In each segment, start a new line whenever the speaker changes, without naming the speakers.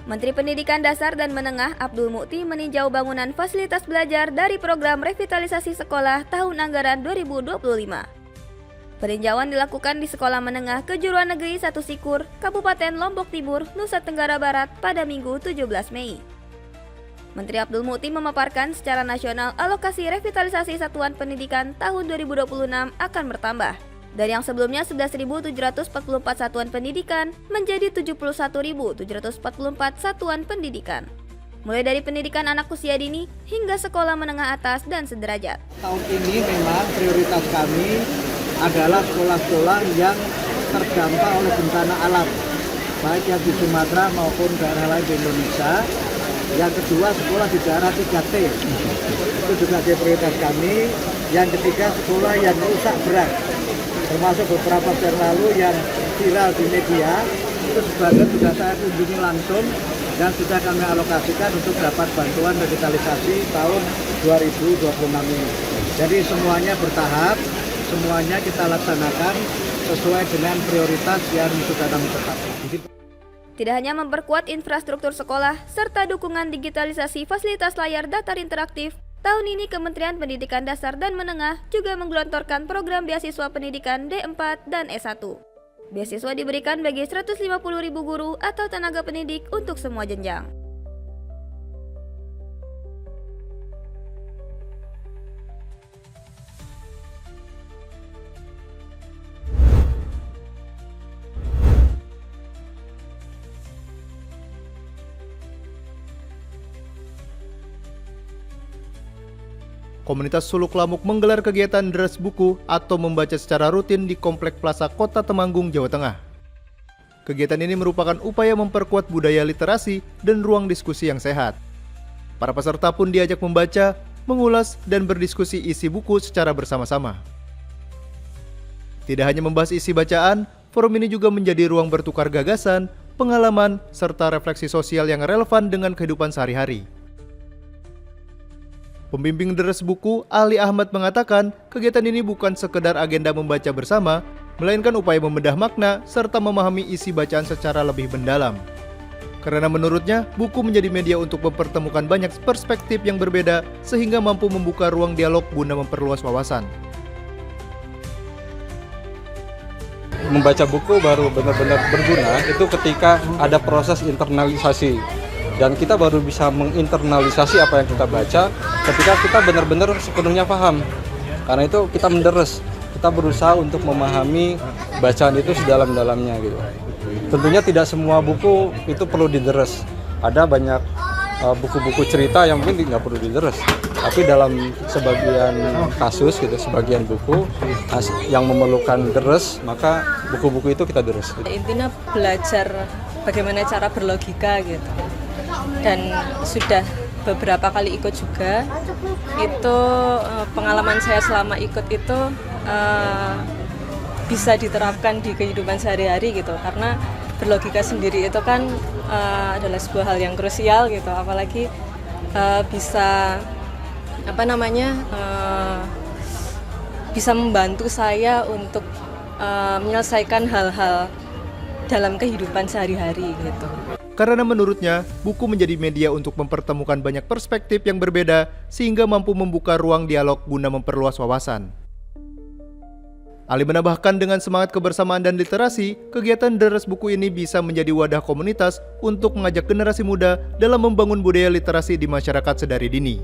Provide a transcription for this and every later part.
Menteri Pendidikan Dasar dan Menengah Abdul Mukti meninjau bangunan fasilitas belajar dari program revitalisasi sekolah tahun anggaran 2025. Peninjauan dilakukan di Sekolah Menengah Kejuruan Negeri 1 Sikur, Kabupaten Lombok Timur, Nusa Tenggara Barat pada Minggu 17 Mei. Menteri Abdul Mukti memaparkan secara nasional alokasi revitalisasi satuan pendidikan tahun 2026 akan bertambah. Dari yang sebelumnya 11.744 satuan pendidikan menjadi 71.744 satuan pendidikan. Mulai dari pendidikan anak usia dini hingga sekolah menengah atas dan sederajat.
Tahun ini memang prioritas kami adalah sekolah-sekolah yang terdampak oleh bencana alam, baik yang di Sumatera maupun daerah lain di Indonesia. Yang kedua, sekolah di daerah 3T, itu juga jadi prioritas kami. Yang ketiga, sekolah yang rusak berat, termasuk beberapa tahun lalu yang viral di media, itu sebagian sudah saya kunjungi langsung dan sudah kami alokasikan untuk dapat bantuan revitalisasi tahun 2026 ini. Jadi semuanya bertahap, semuanya kita laksanakan sesuai dengan prioritas yang sudah kami tetapkan.
Tidak hanya memperkuat infrastruktur sekolah, serta dukungan digitalisasi fasilitas layar datar interaktif, tahun ini Kementerian Pendidikan Dasar dan Menengah juga menggelontorkan program beasiswa pendidikan D4 dan S1. Beasiswa diberikan bagi 150.000 guru atau tenaga pendidik untuk semua jenjang.
Komunitas Suluk Lamuk menggelar kegiatan deres buku atau membaca secara rutin di Komplek Plaza Kota Temanggung, Jawa Tengah. Kegiatan ini merupakan upaya memperkuat budaya literasi dan ruang diskusi yang sehat. Para peserta pun diajak membaca, mengulas, dan berdiskusi isi buku secara bersama-sama. Tidak hanya membahas isi bacaan, forum ini juga menjadi ruang bertukar gagasan, pengalaman, serta refleksi sosial yang relevan dengan kehidupan sehari-hari. Pembimbing deres buku, Ali Ahmad mengatakan, kegiatan ini bukan sekedar agenda membaca bersama, melainkan upaya membedah makna serta memahami isi bacaan secara lebih mendalam. Karena menurutnya, buku menjadi media untuk mempertemukan banyak perspektif yang berbeda sehingga mampu membuka ruang dialog guna memperluas wawasan.
Membaca buku baru benar-benar berguna itu ketika ada proses internalisasi. Dan kita baru bisa menginternalisasi apa yang kita baca ketika kita benar-benar sepenuhnya paham. Karena itu kita menderes, kita berusaha untuk memahami bacaan itu sedalam-dalamnya gitu. Tentunya tidak semua buku itu perlu dideres. Ada banyak buku-buku cerita yang mungkin nggak perlu dideres. Tapi dalam sebagian kasus gitu, sebagian buku yang memerlukan deres, maka buku-buku itu kita deres.
Intinya belajar bagaimana cara berlogika gitu. Dan sudah beberapa kali ikut juga, itu pengalaman saya selama ikut itu bisa diterapkan di kehidupan sehari-hari gitu, karena berlogika sendiri itu kan adalah sebuah hal yang krusial gitu, apalagi bisa bisa membantu saya untuk menyelesaikan hal-hal dalam kehidupan sehari-hari gitu.
Karena menurutnya, buku menjadi media untuk mempertemukan banyak perspektif yang berbeda sehingga mampu membuka ruang dialog guna memperluas wawasan. Ali menambahkan dengan semangat kebersamaan dan literasi, kegiatan deres buku ini bisa menjadi wadah komunitas untuk mengajak generasi muda dalam membangun budaya literasi di masyarakat sedari dini.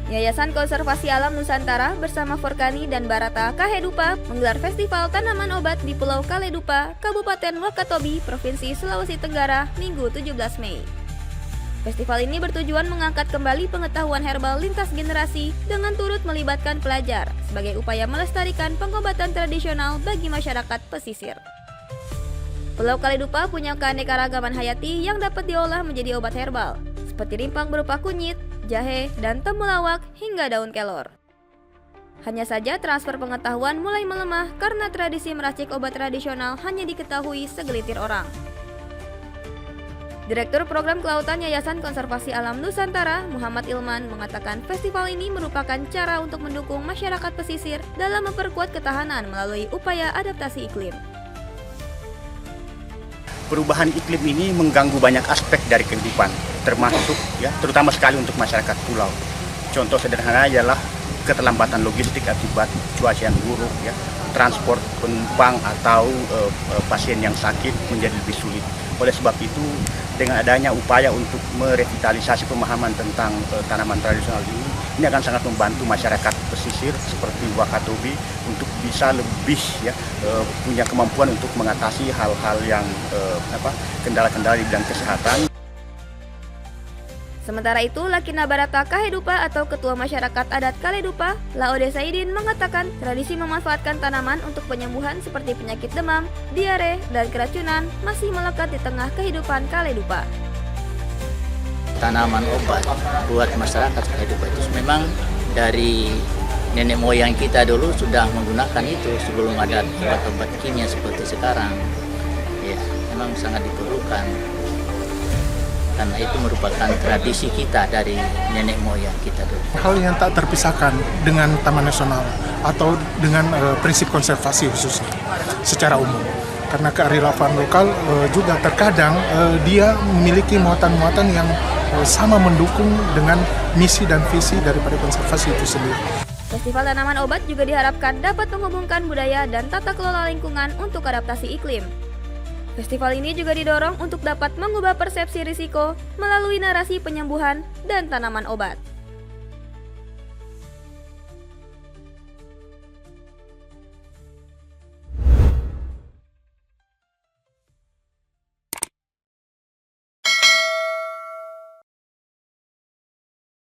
Yayasan Konservasi Alam Nusantara bersama Forkani dan Barata Kahedupa menggelar Festival Tanaman Obat di Pulau Kaledupa, Kabupaten Wakatobi, Provinsi Sulawesi Tenggara, Minggu 17 Mei. Festival ini bertujuan mengangkat kembali pengetahuan herbal lintas generasi dengan turut melibatkan pelajar sebagai upaya melestarikan pengobatan tradisional bagi masyarakat pesisir. Pulau Kaledupa punya keanekaragaman hayati yang dapat diolah menjadi obat herbal, seperti rimpang berupa kunyit, jahe, dan temulawak hingga daun kelor. Hanya saja transfer pengetahuan mulai melemah karena tradisi meracik obat tradisional hanya diketahui segelintir orang. Direktur Program Kelautan Yayasan Konservasi Alam Nusantara, Muhammad Ilman, mengatakan festival ini merupakan cara untuk mendukung masyarakat pesisir dalam memperkuat ketahanan melalui upaya adaptasi iklim.
Perubahan iklim ini mengganggu banyak aspek dari kehidupan, termasuk terutama sekali untuk masyarakat pulau. Contoh sederhana adalah keterlambatan logistik akibat cuaca yang buruk, transport penumpang atau pasien yang sakit menjadi lebih sulit. Oleh sebab itu, dengan adanya upaya untuk merevitalisasi pemahaman tentang tanaman tradisional ini akan sangat membantu masyarakat pesisir seperti Wakatobi untuk bisa lebih punya kemampuan untuk mengatasi hal-hal yang kendala-kendala di bidang kesehatan.
Sementara itu, Lakina Barata Kahedupa atau Ketua Masyarakat Adat Kaledupa, Laode Saidin mengatakan tradisi memanfaatkan tanaman untuk penyembuhan seperti penyakit demam, diare, dan keracunan masih melekat di tengah kehidupan Kaledupa.
Tanaman obat buat masyarakat Kaledupa itu memang dari nenek moyang kita dulu sudah menggunakan itu sebelum ada obat-obat kimia seperti sekarang. Ya, memang sangat diperlukan. Karena itu merupakan tradisi kita dari nenek moyang kita dulu.
Hal yang tak terpisahkan dengan Taman Nasional atau dengan prinsip konservasi khususnya secara umum. Karena kearifan lokal juga terkadang dia memiliki muatan-muatan yang sama mendukung dengan misi dan visi daripada konservasi itu sendiri.
Festival Tanaman Obat juga diharapkan dapat menghubungkan budaya dan tata kelola lingkungan untuk adaptasi iklim. Festival ini juga didorong untuk dapat mengubah persepsi risiko melalui narasi penyembuhan dan tanaman obat.